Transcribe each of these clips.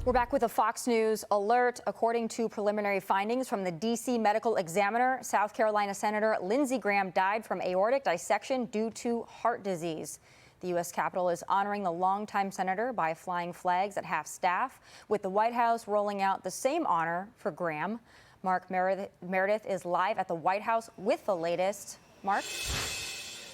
We're back with a Fox News alert. According to preliminary findings from the D.C. medical examiner, South Carolina Senator Lindsey Graham died from aortic dissection due to heart disease. The U.S. Capitol is honoring the longtime senator by flying flags at half-staff, with the White House rolling out the same honor for Graham. Mark Meredith is live at the White House with the latest. Mark?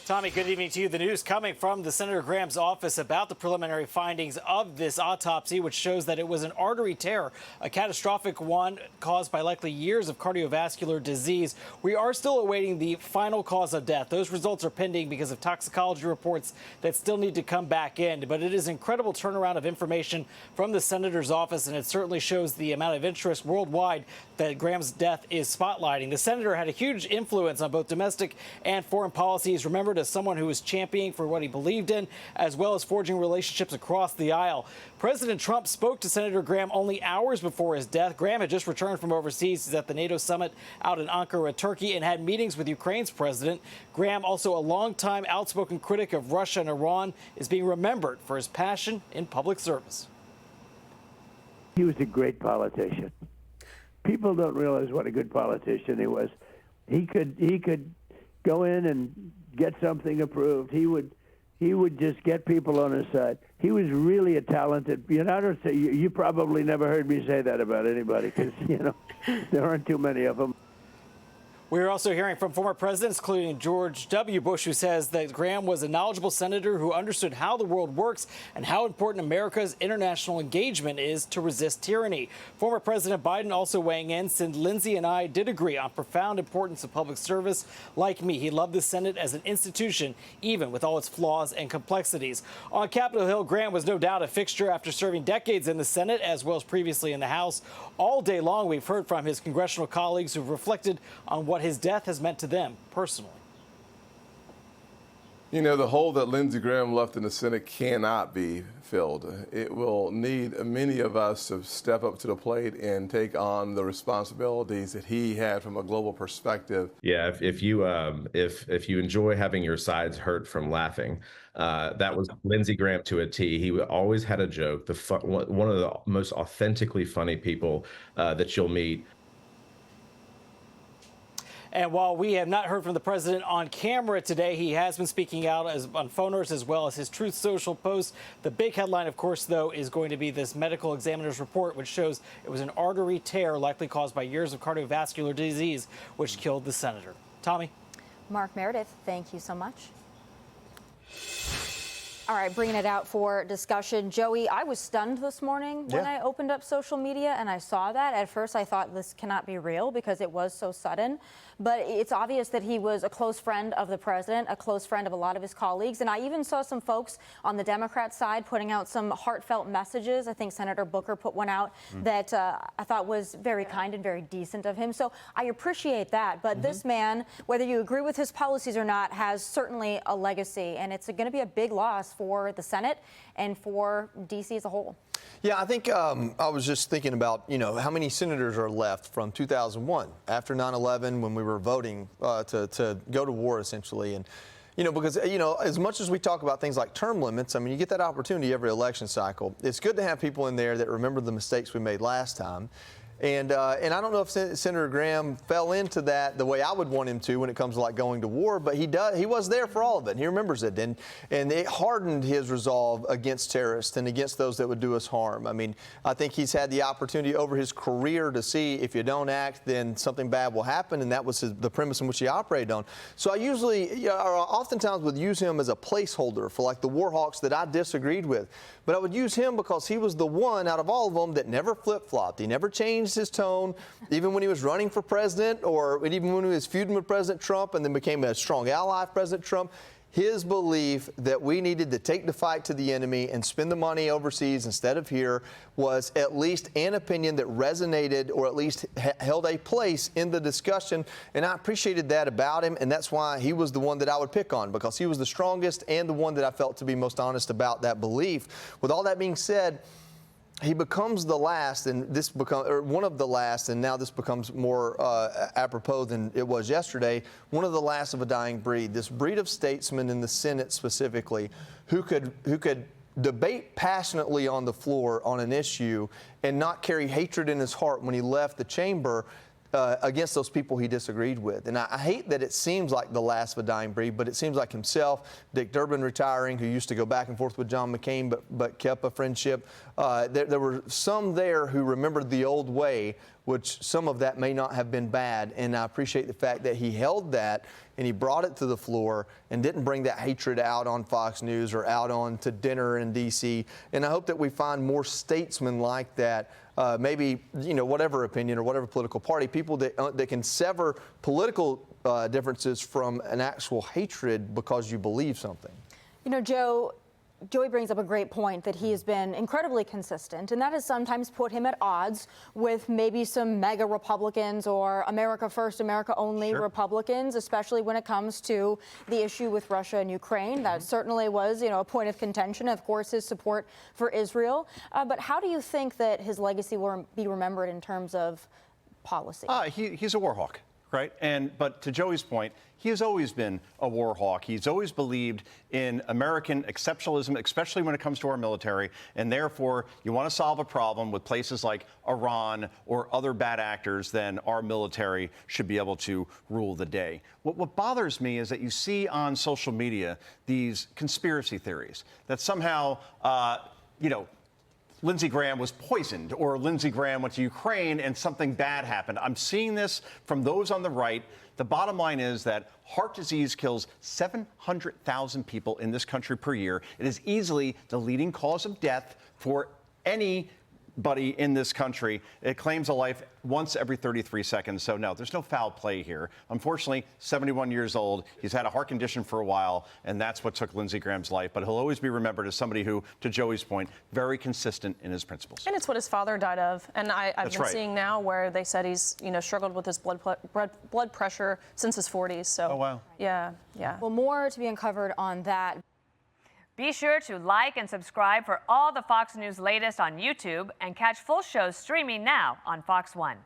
Tommy, good evening to you. The news coming from the Senator Graham's office about the preliminary findings of this autopsy, which shows that it was an artery tear, a catastrophic one caused by likely years of cardiovascular disease. We are still awaiting the final cause of death. Those results are pending because of toxicology reports that still need to come back in. But it is an incredible turnaround of information from the senator's office, and it certainly shows the amount of interest worldwide that Graham's death is spotlighting. The senator had a huge influence on both domestic and foreign policies. Remembered as someone who was championing for what he believed in, as well as forging relationships across the aisle. President Trump spoke to Senator Graham only hours before his death. Graham had just returned from overseas. He's at the NATO summit out in Ankara, Turkey, and had meetings with Ukraine's president. Graham, also a longtime outspoken critic of Russia and Iran, is being remembered for his passion in public service. He was a great politician. People don't realize what a good politician he was. He could go in and get something approved. He would just get people on his side. He was really a talented. I don't say you probably never heard me say that about anybody, because there aren't too many of them. We're also hearing from former presidents, including George W. Bush, who says that Graham was a knowledgeable senator who understood how the world works and how important America's international engagement is to resist tyranny. Former President Biden also weighing in, said Lindsey and I did agree on profound importance of public service. Like me, he loved the Senate as an institution, even with all its flaws and complexities. On Capitol Hill, Graham was no doubt a fixture after serving decades in the Senate, as well as previously in the House. All day long, we've heard from his congressional colleagues who've reflected on what his death has meant to them personally. The hole that Lindsey Graham left in the Senate cannot be filled. It will need many of us to step up to the plate and take on the responsibilities that he had from a global perspective. Yeah, if you enjoy having your sides hurt from laughing, that was Lindsey Graham to a T. He always had a joke. One of the most authentically funny people that you'll meet. And while we have not heard from the president on camera today, he has been speaking out on phoners as well as his Truth Social post. The big headline, of course, though, is going to be this medical examiner's report, which shows it was an artery tear likely caused by years of cardiovascular disease, which killed the senator. Tommy? Mark Meredith, thank you so much. All right, bringing it out for discussion. Joey, I was stunned this morning when I opened up social media and I saw that. At first, I thought this cannot be real because it was so sudden. But it's obvious that he was a close friend of the president, a close friend of a lot of his colleagues. And I even saw some folks on the Democrat side putting out some heartfelt messages. I think Senator Booker put one out that I thought was very kind and very decent of him. So I appreciate that. But this man, whether you agree with his policies or not, has certainly a legacy. And it's going to be a big loss for the Senate and for D.C. as a whole. Yeah, I think I was just thinking about, how many senators are left from 2001 after 9/11 when we were voting to go to war, essentially. And, because, as much as we talk about things like term limits, I mean, you get that opportunity every election cycle. It's good to have people in there that remember the mistakes we made last time. And I don't know if Senator Graham fell into that the way I would want him to when it comes to going to war, but he does. He was there for all of it. And he remembers it, and it hardened his resolve against terrorists and against those that would do us harm. I mean, I think he's had the opportunity over his career to see if you don't act, then something bad will happen, and that was the premise in which he operated on. So I oftentimes would use him as a placeholder for the war hawks that I disagreed with, but I would use him because he was the one out of all of them that never flip-flopped. He never changed his tone, even when he was running for president, or even when he was feuding with President Trump and then became a strong ally of President Trump. His belief that we needed to take the fight to the enemy and spend the money overseas instead of here was at least an opinion that resonated, or at least held a place in the discussion. And I appreciated that about him. And that's why he was the one that I would pick on, because he was the strongest and the one that I felt to be most honest about that belief. With all that being said, he becomes the last, and one of the last, and now this becomes more apropos than it was yesterday, one of the last of a dying breed. This breed of statesmen in the Senate specifically, who could debate passionately on the floor on an issue and not carry hatred in his heart when he left the chamber against those people he disagreed with. And I hate that it seems like the last of a dying breed, but it seems like himself, Dick Durbin retiring, who used to go back and forth with John McCain but kept a friendship. There were some there who remembered the old way, which some of that may not have been bad. And I appreciate the fact that he held that and he brought it to the floor and didn't bring that hatred out on Fox News or out on to dinner in D.C. And I hope that we find more statesmen like that. Maybe, whatever opinion or whatever political party, people that can sever political differences from an actual hatred because you believe something. Joey brings up a great point that he has been incredibly consistent, and that has sometimes put him at odds with maybe some mega Republicans or America First, America Only Republicans, especially when it comes to the issue with Russia and Ukraine. That certainly was, a point of contention, of course, his support for Israel. But how do you think that his legacy will be remembered in terms of policy? He's a war hawk. Right. But to Joey's point, he has always been a war hawk. He's always believed in American exceptionalism, especially when it comes to our military. And therefore, you want to solve a problem with places like Iran or other bad actors, then our military should be able to rule the day. What bothers me is that you see on social media these conspiracy theories that somehow, Lindsey Graham was poisoned, or Lindsey Graham went to Ukraine and something bad happened. I'm seeing this from those on the right. The bottom line is that heart disease kills 700,000 people in this country per year. It is easily the leading cause of death for anybody in this country. It claims a life once every 33 seconds. So no, there's no foul play here. Unfortunately, 71 years old. He's had a heart condition for a while, and that's what took Lindsey Graham's life. But he'll always be remembered as somebody who, to Joey's point, very consistent in his principles. And it's what his father died of. And I've been seeing now where they said he's, struggled with his blood pressure since his 40s. So, oh, wow. Yeah. Well, more to be uncovered on that. Be sure to like and subscribe for all the Fox News latest on YouTube and catch full shows streaming now on Fox One.